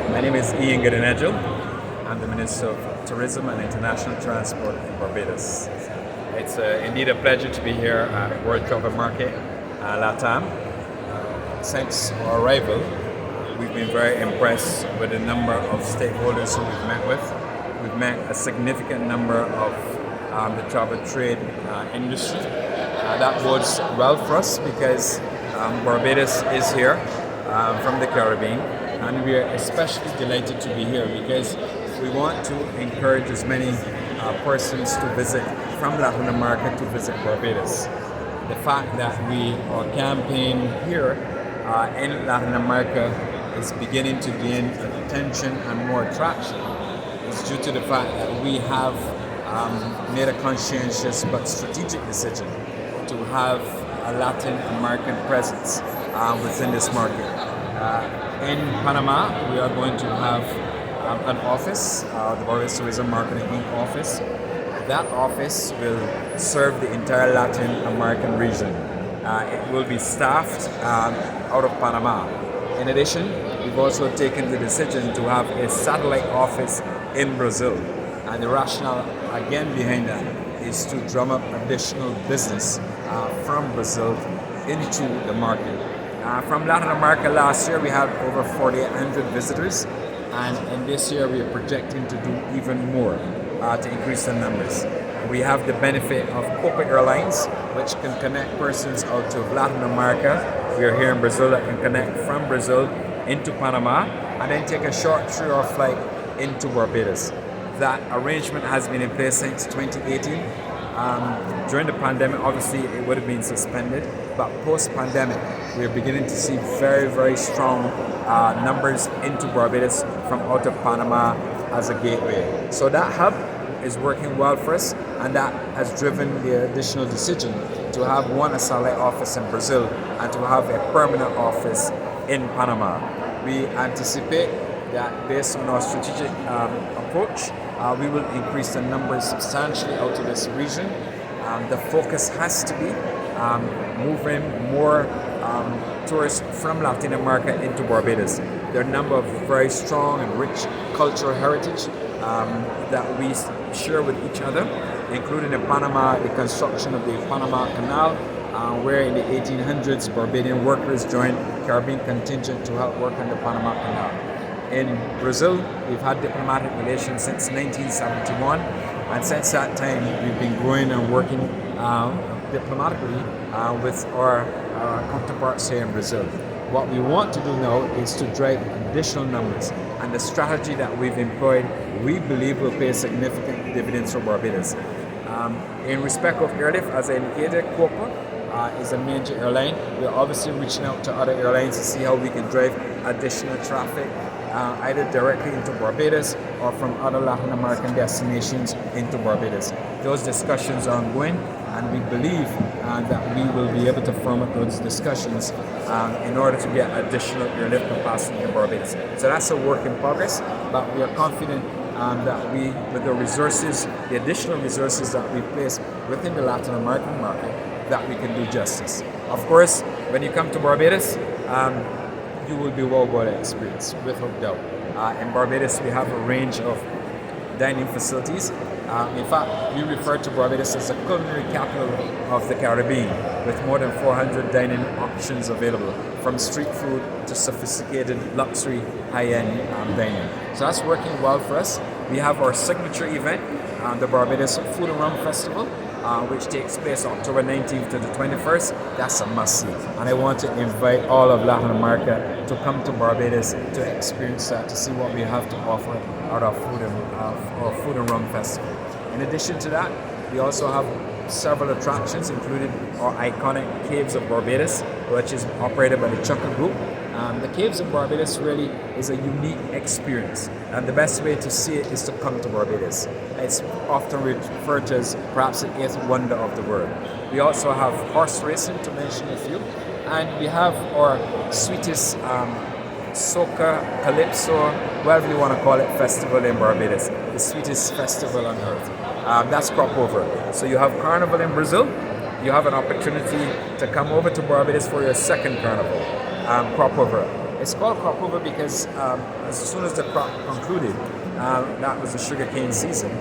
My name is Ian Goodinedgel. I'm the Minister of Tourism and International Transport in Barbados. It's indeed a pleasure to be here at World Travel Market, LATAM. Since our arrival, we've been very impressed with the number of stakeholders who we've met with. We've met a significant number of the travel trade industry. That bodes well for us because Barbados is here from the Caribbean, and we are especially delighted to be here because we want to encourage as many persons to visit from Latin America to visit Barbados. The fact that our campaign here in Latin America is beginning to gain attention and more traction is due to the fact that we have made a conscientious but strategic decision to have a Latin American presence within this market. In Panama, we are going to have an office, the Barbados Tourism Marketing Inc. office. That office will serve the entire Latin American region. It will be staffed out of Panama. In addition, we've also taken the decision to have a satellite office in Brazil. And the rationale again behind that is to drum up additional business from Brazil into the market. From Latin America last year, we had over 4,800 visitors, and in this year we are projecting to do even more to increase the numbers. We have the benefit of Copa Airlines, which can connect persons out of Latin America. We are here in Brazil that can connect from Brazil into Panama and then take a short 3-hour flight into Barbados. That arrangement has been in place since 2018. During the pandemic, obviously, it would have been suspended, but post-pandemic, we're beginning to see very, very strong numbers into Barbados from out of Panama as a gateway. So that hub is working well for us, and that has driven the additional decision to have a satellite office in Brazil and to have a permanent office in Panama. We anticipate that based on our strategic approach, we will increase the numbers substantially out of this region. The focus has to be moving more tourists from Latin America into Barbados. There are a number of very strong and rich cultural heritage that we share with each other, including in Panama, the construction of the Panama Canal, where in the 1800s Barbadian workers joined Caribbean contingent to help work on the Panama Canal. In Brazil, we've had diplomatic relations since 1971, and since that time we've been growing and working diplomatically with our counterparts here in Brazil. What we want to do now is to drive additional numbers, and the strategy that we've employed, we believe will pay significant dividends for Barbados. In respect of airlift, as I indicated, Copa is a major airline. We're obviously reaching out to other airlines to see how we can drive additional traffic either directly into Barbados or from other Latin American destinations into Barbados. Those discussions are ongoing, and we believe that we will be able to firm up those discussions in order to get additional airlift capacity in Barbados. So that's a work in progress, but we are confident that we, with the resources, the additional resources that we place within the Latin American market, that we can do justice. Of course, when you come to Barbados, you will be well by the experience, without doubt. In Barbados, we have a range of dining facilities. In fact, we refer to Barbados as the culinary capital of the Caribbean, with more than 400 dining options available, from street food to sophisticated luxury high-end dining. So that's working well for us. We have our signature event, the Barbados Food and Rum Festival, which takes place October 19th to the 21st. That's a must-see. And I want to invite all of Latin America to come to Barbados to experience that, to see what we have to offer at our Food and Rum Festival. In addition to that, we also have several attractions, including our iconic Caves of Barbados, which is operated by the Chucker Group. The Caves of Barbados really is a unique experience, and the best way to see it is to come to Barbados. It's often referred to as perhaps the 8th wonder of the world. We also have horse racing, to mention a few, and we have our sweetest soca, calypso, whatever you want to call it, festival in Barbados, the sweetest festival on earth. That's crop over. So you have Carnival in Brazil, you have an opportunity to come over to Barbados for your second carnival, crop over. It's called crop over because as soon as the crop concluded, that was the sugarcane season.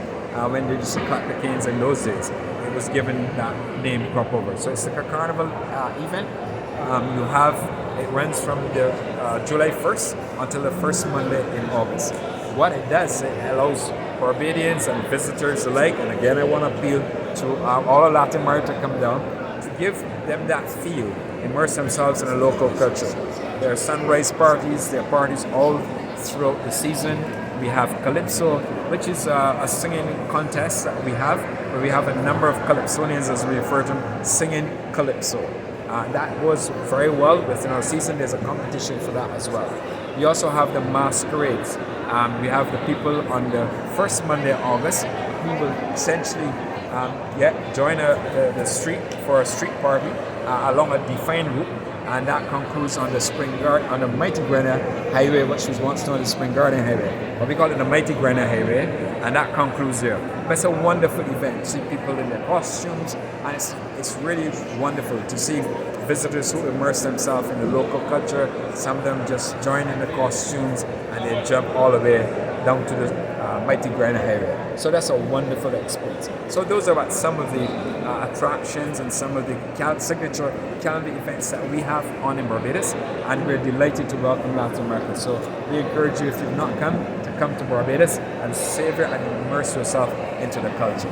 When they used to cut the canes in those days, it was given that name crop over. So it's like a carnival event. It runs from the July 1st until the first Monday in August. What it does, it allows Barbadians and visitors alike, and again I want to appeal to all of Latin America to come down, to give them that feel, immerse themselves in a local culture. There are sunrise parties, there are parties all throughout the season. We have Calypso, which is a singing contest that we have, where we have a number of Calypsonians, as we refer to them, singing Calypso. That goes very well within our season. There's a competition for that as well. We also have the masquerades. We have the people on the first Monday of August who will essentially join the street for a street party along a defined route, and that concludes on the Mighty Grenada Highway, which was once known as Spring Garden Highway, but we call it the Mighty Grenada Highway, and that concludes there. But it's a wonderful event. See people in their costumes, and it's really wonderful to see visitors who immerse themselves in the local culture. Some of them just join in the costumes and they jump all the way down to the Mighty Grenada Highway. So that's a wonderful experience. So those are some of the attractions and some of the signature calendar events that we have on in Barbados, and we're delighted to welcome Latin America. So we encourage you, if you've not come to Barbados and savor and immerse yourself into the culture.